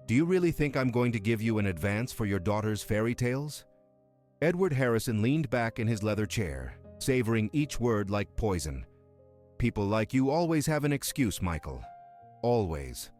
Do you really think I'm going to give you an advance for your daughter's fairy tales? Edward Harrison leaned back in his leather chair, savoring each word like poison. People like you always have an excuse, Michael. Always.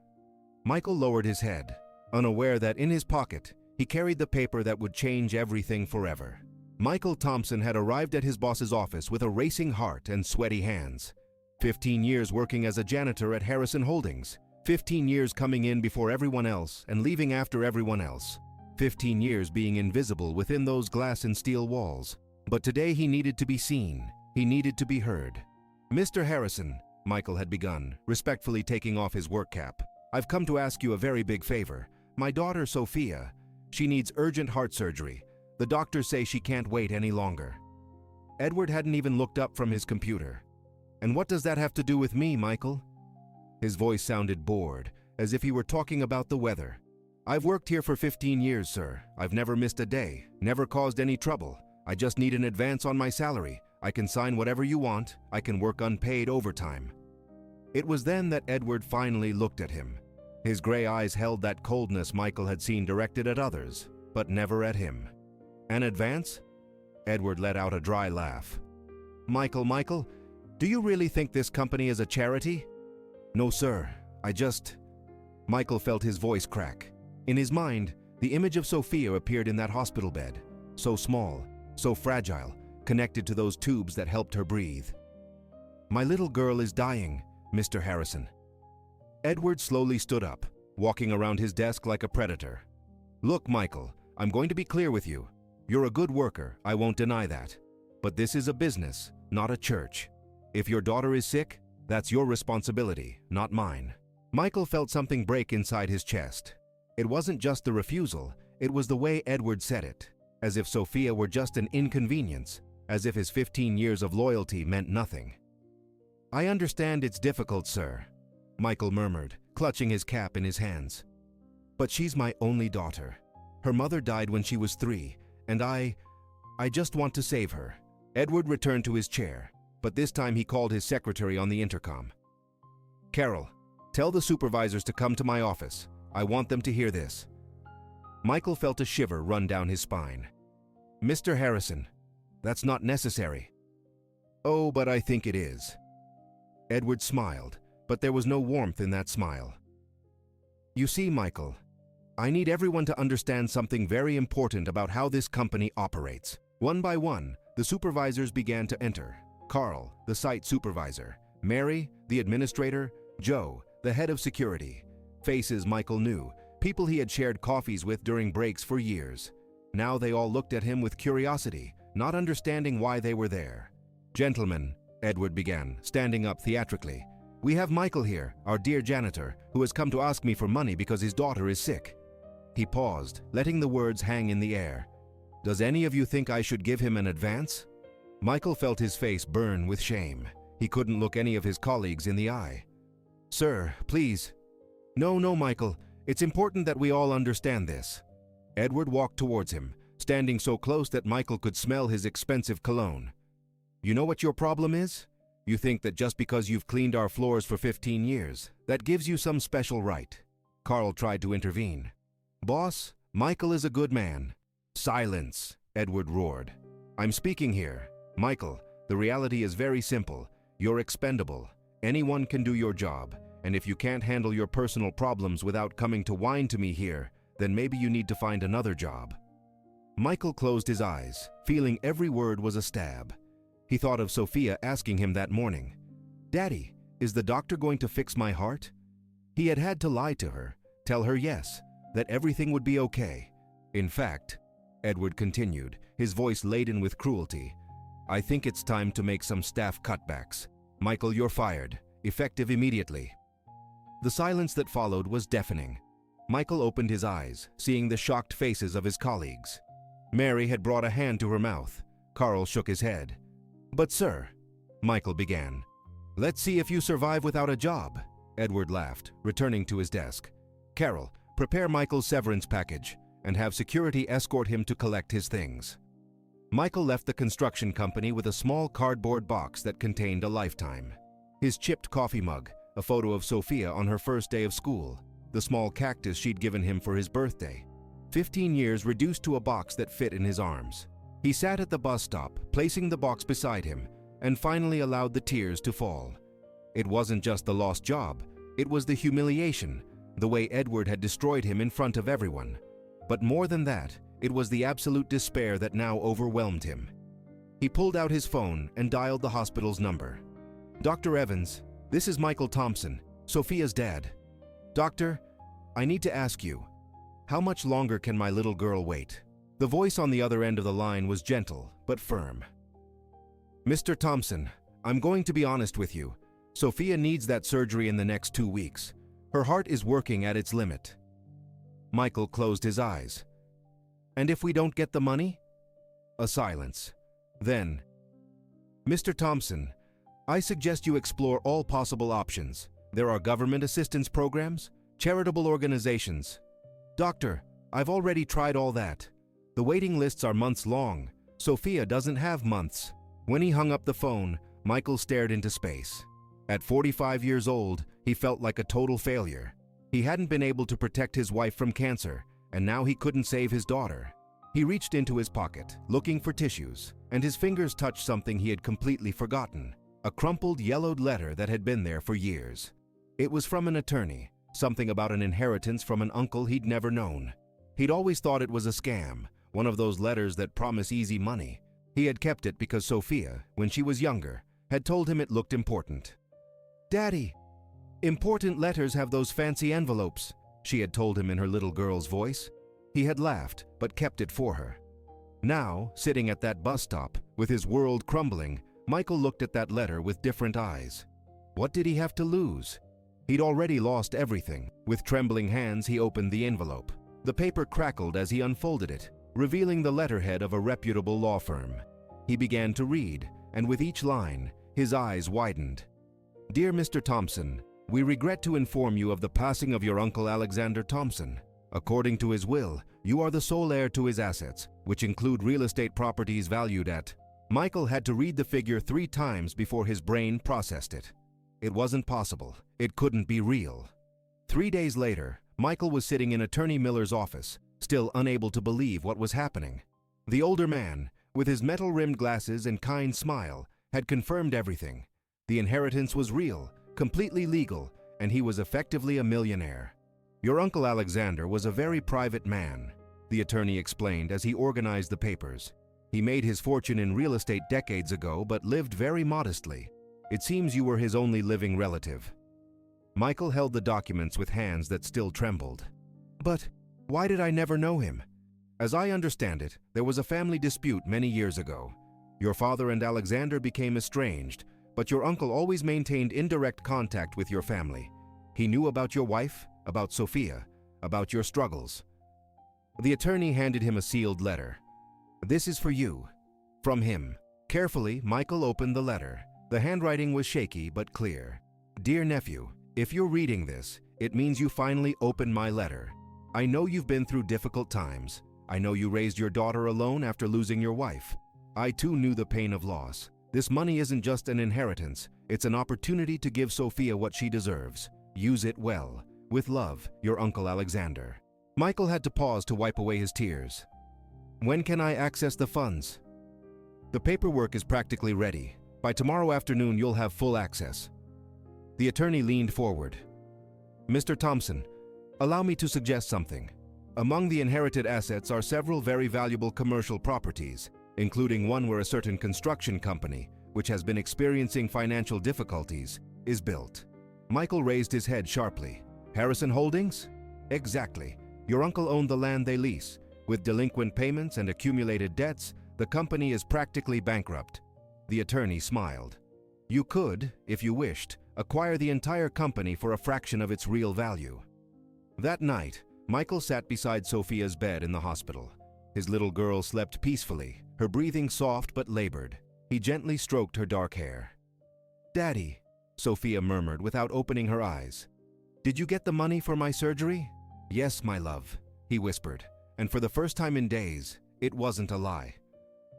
Michael lowered his head, unaware that in his pocket, he carried the paper that would change everything forever. Michael Thompson had arrived at his boss's office with a racing heart and sweaty hands. 15 years working as a janitor at Harrison Holdings. 15 years coming in before everyone else and leaving after everyone else. 15 years being invisible within those glass and steel walls. But today he needed to be seen. He needed to be heard. Mr. Harrison, Michael had begun, respectfully taking off his work cap. I've come to ask you a very big favor. My daughter, Sophia, she needs urgent heart surgery. The doctors say she can't wait any longer. Edward hadn't even looked up from his computer. And what does that have to do with me, Michael? His voice sounded bored, as if he were talking about the weather. I've worked here for 15 years, sir. I've never missed a day, never caused any trouble. I just need an advance on my salary. I can sign whatever you want. I can work unpaid overtime. It was then that Edward finally looked at him. His gray eyes held that coldness Michael had seen directed at others, but never at him. An advance? Edward let out a dry laugh. Michael, do you really think this company is a charity? No, sir. Michael felt his voice crack. In his mind, the image of Sophia appeared in that hospital bed. So small, so fragile, connected to those tubes that helped her breathe. My little girl is dying, Mr. Harrison. Edward slowly stood up, walking around his desk like a predator. Look, Michael, I'm going to be clear with you. You're a good worker, I won't deny that. But this is a business, not a church. If your daughter is sick, that's your responsibility, not mine. Michael felt something break inside his chest. It wasn't just the refusal, it was the way Edward said it, as if Sophia were just an inconvenience, as if his 15 years of loyalty meant nothing. I understand it's difficult, sir, Michael murmured, clutching his cap in his hands. But she's my only daughter. Her mother died when she was 3, and I just want to save her. Edward returned to his chair, but this time he called his secretary on the intercom. Carol, tell the supervisors to come to my office. I want them to hear this. Michael felt a shiver run down his spine. Mr. Harrison, that's not necessary. Oh, but I think it is. Edward smiled, but there was no warmth in that smile. You see, Michael, I need everyone to understand something very important about how this company operates. One by one, the supervisors began to enter. Carl, the site supervisor, Mary, the administrator, Joe, the head of security. Faces Michael knew, people he had shared coffees with during breaks for years. Now they all looked at him with curiosity, not understanding why they were there. Gentlemen, Edward began, standing up theatrically. We have Michael here, our dear janitor, who has come to ask me for money because his daughter is sick. He paused, letting the words hang in the air. Does any of you think I should give him an advance? Michael felt his face burn with shame. He couldn't look any of his colleagues in the eye. Sir, please. No, Michael. It's important that we all understand this. Edward walked towards him, standing so close that Michael could smell his expensive cologne. You know what your problem is? You think that just because you've cleaned our floors for 15 years, that gives you some special right. Carl tried to intervene. Boss, Michael is a good man. Silence, Edward roared. I'm speaking here. Michael, the reality is very simple. You're expendable. Anyone can do your job, and if you can't handle your personal problems without coming to whine to me here, then maybe you need to find another job. Michael closed his eyes, feeling every word was a stab. He thought of Sophia asking him that morning, Daddy, is the doctor going to fix my heart? He had had to lie to her, tell her yes, that everything would be okay. In fact, Edward continued, his voice laden with cruelty, I think it's time to make some staff cutbacks. Michael, you're fired, effective immediately. The silence that followed was deafening. Michael opened his eyes, seeing the shocked faces of his colleagues. Mary had brought a hand to her mouth. Carl shook his head. But sir, Michael began. Let's see if you survive without a job, Edward laughed, returning to his desk. Carol, prepare Michael's severance package and have security escort him to collect his things. Michael left the construction company with a small cardboard box that contained a lifetime. His chipped coffee mug, a photo of Sophia on her first day of school, the small cactus she'd given him for his birthday. 15 years reduced to a box that fit in his arms. He sat at the bus stop, placing the box beside him, and finally allowed the tears to fall. It wasn't just the lost job, it was the humiliation, the way Edward had destroyed him in front of everyone. But more than that, it was the absolute despair that now overwhelmed him. He pulled out his phone and dialed the hospital's number. "Dr. Evans, this is Michael Thompson, Sophia's dad. Doctor, I need to ask you, how much longer can my little girl wait?" The voice on the other end of the line was gentle but firm. "Mr. Thompson, I'm going to be honest with you. Sophia needs that surgery in the next 2 weeks. Her heart is working at its limit." Michael closed his eyes. "And if we don't get the money?" A silence. Then, "Mr. Thompson, I suggest you explore all possible options. There are government assistance programs, charitable organizations." "Doctor, I've already tried all that. The waiting lists are months long. Sophia doesn't have months." When he hung up the phone, Michael stared into space. At 45 years old, he felt like a total failure. He hadn't been able to protect his wife from cancer, and now he couldn't save his daughter. He reached into his pocket, looking for tissues, and his fingers touched something he had completely forgotten, a crumpled, yellowed letter that had been there for years. It was from an attorney, something about an inheritance from an uncle he'd never known. He'd always thought it was a scam, one of those letters that promise easy money. He had kept it because Sophia, when she was younger, had told him it looked important. "Daddy, important letters have those fancy envelopes," she had told him in her little girl's voice. He had laughed, but kept it for her. Now, sitting at that bus stop, with his world crumbling, Michael looked at that letter with different eyes. What did he have to lose? He'd already lost everything. With trembling hands, he opened the envelope. The paper crackled as he unfolded it, revealing the letterhead of a reputable law firm. He began to read, and with each line, his eyes widened. "Dear Mr. Thompson, we regret to inform you of the passing of your uncle Alexander Thompson. According to his will, you are the sole heir to his assets, which include real estate properties valued at..." Michael had to read the figure 3 times before his brain processed it. It wasn't possible. It couldn't be real. 3 days later, Michael was sitting in Attorney Miller's office, still unable to believe what was happening. The older man, with his metal-rimmed glasses and kind smile, had confirmed everything. The inheritance was real, completely legal, and he was effectively a millionaire. "Your uncle Alexander was a very private man," the attorney explained as he organized the papers. "He made his fortune in real estate decades ago, but lived very modestly. It seems you were his only living relative." Michael held the documents with hands that still trembled. "But why did I never know him?" "As I understand it, there was a family dispute many years ago. Your father and Alexander became estranged, but your uncle always maintained indirect contact with your family. He knew about your wife, about Sophia, about your struggles." The attorney handed him a sealed letter. "This is for you." From him. Carefully, Michael opened the letter. The handwriting was shaky but clear. "Dear nephew, if you're reading this, it means you finally opened my letter. I know you've been through difficult times. I know you raised your daughter alone after losing your wife. I too knew the pain of loss. This money isn't just an inheritance, it's an opportunity to give Sophia what she deserves. Use it well. With love, your Uncle Alexander." Michael had to pause to wipe away his tears. "When can I access the funds?" "The paperwork is practically ready. By tomorrow afternoon, you'll have full access." The attorney leaned forward. "Mr. Thompson, allow me to suggest something. Among the inherited assets are several very valuable commercial properties, including one where a certain construction company, which has been experiencing financial difficulties, is built." Michael raised his head sharply. "Harrison Holdings?" "Exactly. Your uncle owned the land they lease. With delinquent payments and accumulated debts, the company is practically bankrupt." The attorney smiled. "You could, if you wished, acquire the entire company for a fraction of its real value." That night, Michael sat beside Sophia's bed in the hospital. His little girl slept peacefully, her breathing soft but labored. He gently stroked her dark hair. "Daddy," Sophia murmured without opening her eyes. "Did you get the money for my surgery?" "Yes, my love," he whispered, and for the first time in days, it wasn't a lie.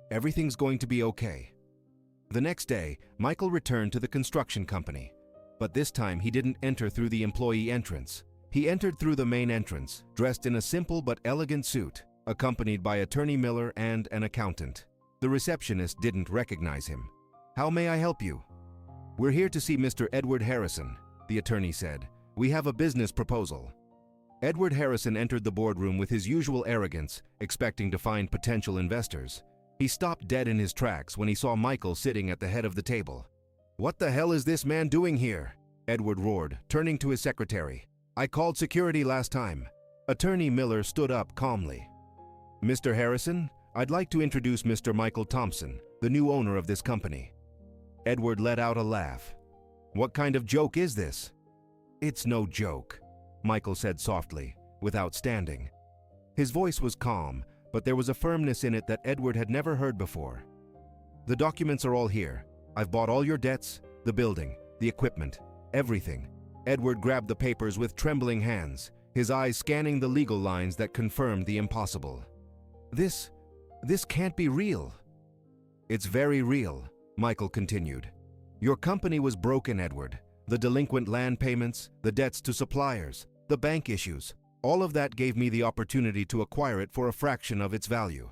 "Everything's going to be okay." The next day, Michael returned to the construction company. But this time he didn't enter through the employee entrance. He entered through the main entrance, dressed in a simple but elegant suit, accompanied by Attorney Miller and an accountant. The receptionist didn't recognize him. "How may I help you?" "We're here to see Mr. Edward Harrison," the attorney said. "We have a business proposal." Edward Harrison entered the boardroom with his usual arrogance, expecting to find potential investors. He stopped dead in his tracks when he saw Michael sitting at the head of the table. "What the hell is this man doing here?" Edward roared, turning to his secretary. "I called security last time." Attorney Miller stood up calmly. "Mr. Harrison, I'd like to introduce Mr. Michael Thompson, the new owner of this company." Edward let out a laugh. "What kind of joke is this?" "It's no joke," Michael said softly, without standing. His voice was calm, but there was a firmness in it that Edward had never heard before. "The documents are all here. I've bought all your debts, the building, the equipment, everything." Edward grabbed the papers with trembling hands, his eyes scanning the legal lines that confirmed the impossible. This can't be real." "It's very real," Michael continued. "Your company was broken, Edward. The delinquent land payments, the debts to suppliers, the bank issues, all of that gave me the opportunity to acquire it for a fraction of its value."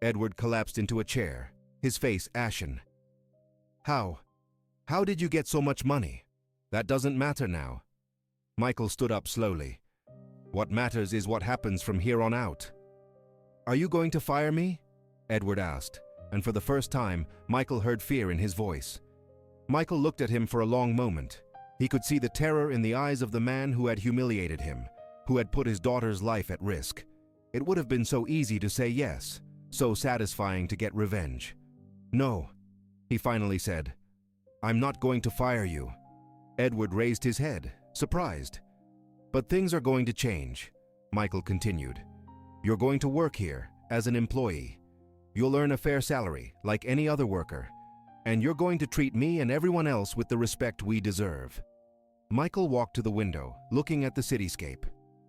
Edward collapsed into a chair, his face ashen. How did you get so much money?" "That doesn't matter now." Michael stood up slowly. "What matters is what happens from here on out." "Are you going to fire me?" Edward asked, and for the first time, Michael heard fear in his voice. Michael looked at him for a long moment. He could see the terror in the eyes of the man who had humiliated him, who had put his daughter's life at risk. It would have been so easy to say yes, so satisfying to get revenge. "No," he finally said. "I'm not going to fire you." Edward raised his head, surprised. "But things are going to change," Michael continued. "You're going to work here as an employee. You'll earn a fair salary, like any other worker. And you're going to treat me and everyone else with the respect we deserve." Michael walked to the window, looking at the cityscape.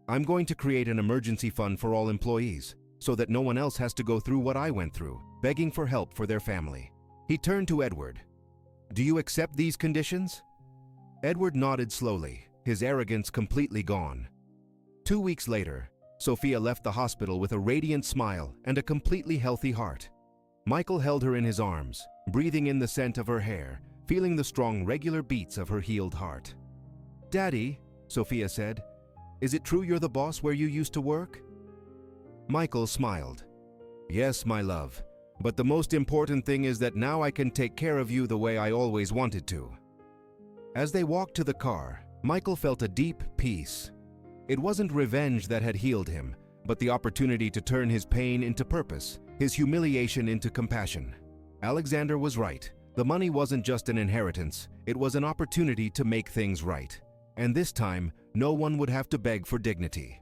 "I'm going to create an emergency fund for all employees, so that no one else has to go through what I went through, begging for help for their family." He turned to Edward. "Do you accept these conditions?" Edward nodded slowly, his arrogance completely gone. 2 weeks later, Sophia left the hospital with a radiant smile and a completely healthy heart. Michael held her in his arms, breathing in the scent of her hair, feeling the strong, regular beats of her healed heart. "Daddy," Sophia said, "is it true you're the boss where you used to work?" Michael smiled. "Yes, my love, but the most important thing is that now I can take care of you the way I always wanted to." As they walked to the car, Michael felt a deep peace. It wasn't revenge that had healed him, but the opportunity to turn his pain into purpose, his humiliation into compassion. Alexander was right. The money wasn't just an inheritance, it was an opportunity to make things right. And this time, no one would have to beg for dignity.